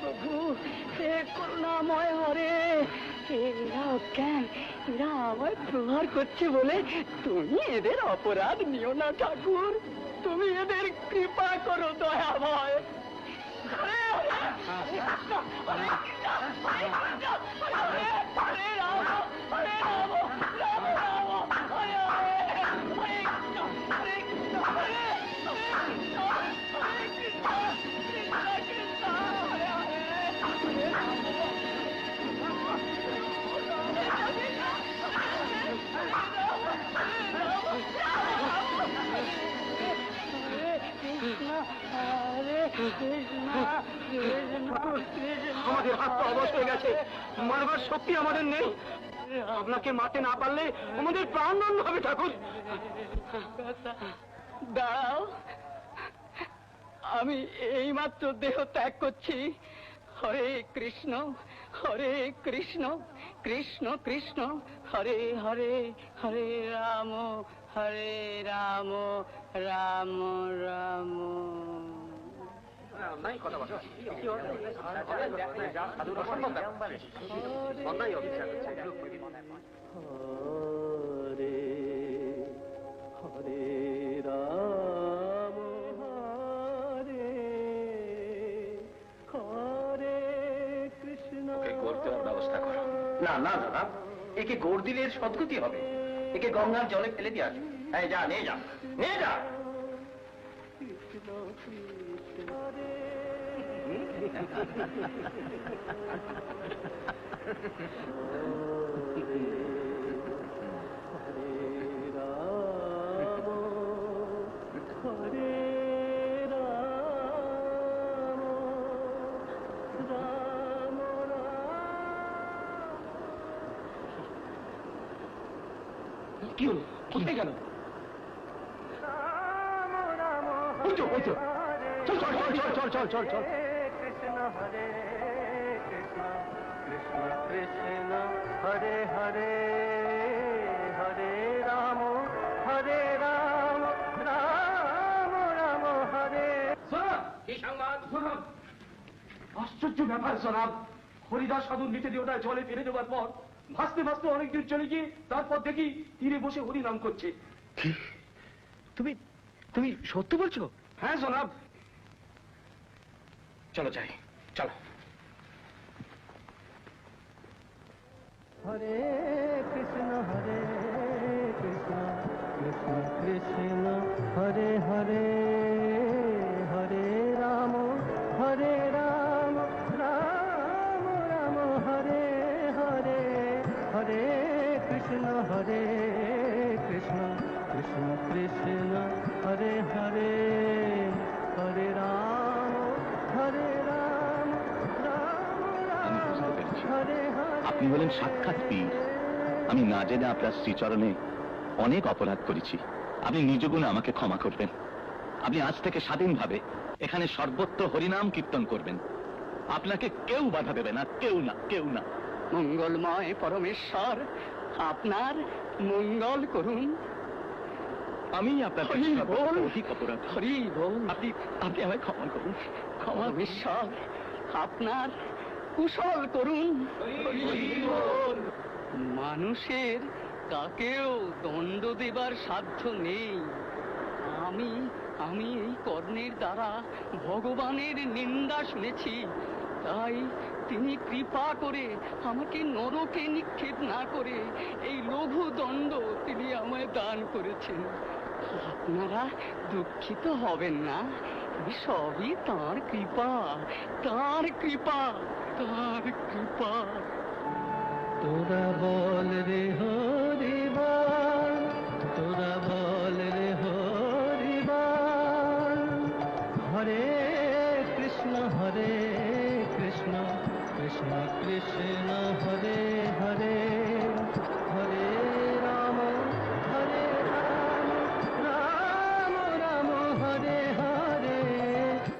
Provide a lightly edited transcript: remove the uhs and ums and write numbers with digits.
প্রভু হে করুণাময় হরে, এরা জ্ঞান, এরা আমায় প্রহার করছে বলে তুমি এদের অপরাধ নিও না ঠাকুর, তুমি এদের কৃপা করো দয়াময়। আমাদের হাত পা অবশ হয়ে গেছে, মারবার শক্তি আমাদের নেই। আপনাকে মারতে না পারলে আমাদের প্রাণদণ্ড হবে ঠাকুর। দাঁড়াও, আমি এইমাত্র দেহ ত্যাগ করছি। হরে কৃষ্ণ হরে কৃষ্ণ কৃষ্ণ কৃষ্ণ হরে হরে, হরে রাম রাম রাম। কথা বলো। হরে হরে রাম হরে হরে কৃষ্ণ। গোড় দেওয়ার ব্যবস্থা করো। না না দাদা, একে গোড় দিলে এর সদ্গতি হবে। একে গঙ্গার জলে ফেলে দিয়ে আসবে। হ্যাঁ যা, নিয়ে যা, নিয়ে যা। কৃষ্ণ কৃষ্ণ হরে রাম হরে রাম রাম রাম। কি হলো? কোথায় গেল? চল চল চল চল চল চল চল। কৃষ্ণ হরে কৃষ্ণ কৃষ্ণ কৃষ্ণ হরে হরে, হরে রাম রাম রাম হরে। কি সংবাদ? আশ্চর্য ব্যাপার জনাব, হরিদাস সাধুর নিচে দেওয়াটা জলে ফেলে দেওয়ার পর ভাসতে ভাসতে অনেক দূর চলে গিয়ে তারপর দেখি তীরে বসে হরি নাম করছে। তুমি তুমি সত্য বলছো? হ্যাঁ জনাব। চলো যাই, চলো। হরে কৃষ্ণ কৃষ্ণ কৃষ্ণ হরে হরে, হরে রাম রাম রাম হরে হরে, হরে কৃষ্ণ কৃষ্ণ কৃষ্ণ কৃষ্ণ হরে হরে, হরে রাম রাম রাম হরে হরে। আপনি হলেন সাক্ষাৎ পীর। আমি না জেনে আপনার শ্রীচরণে অনেক অপরাধ করেছি। আপনি নিজ গুণে আমাকে ক্ষমা করবেন। আপনি আজ থেকে স্বাধীনভাবে এখানে সর্বত্র হরিনাম কীর্তন করবেন। আপনাকে কেউ বাধা দেবে না, কেউ না, কেউ না। মঙ্গলময় পরমেশ্বর আপনার মঙ্গল করুন। আমি আপনার অধিক অপরাধ। হরি বল। আপনি আমায় ক্ষমা করুন। ক্ষমা ঈশ্বর আপনার কুশল করুন। মানুষের কাকেও দণ্ড দেবার সাধ্য নেই। আমি আমি এই কর্ণের দ্বারা ভগবানের নিন্দা শুনেছি, তাই তিনি কৃপা করে আমাকে নরকে নিক্ষেপ না করে এই লঘু দণ্ড তিনি আমায় দান করেছেন। আপনারা দুঃখিত হবেন না, সবই তাঁর কৃপা, তাঁর কৃপা, তাঁর কৃপা। তোরা বল রে হরিবল, তোরা বল রে হরিবল, হরে কৃষ্ণ কৃষ্ণ কৃষ্ণ হরে হরে, হরে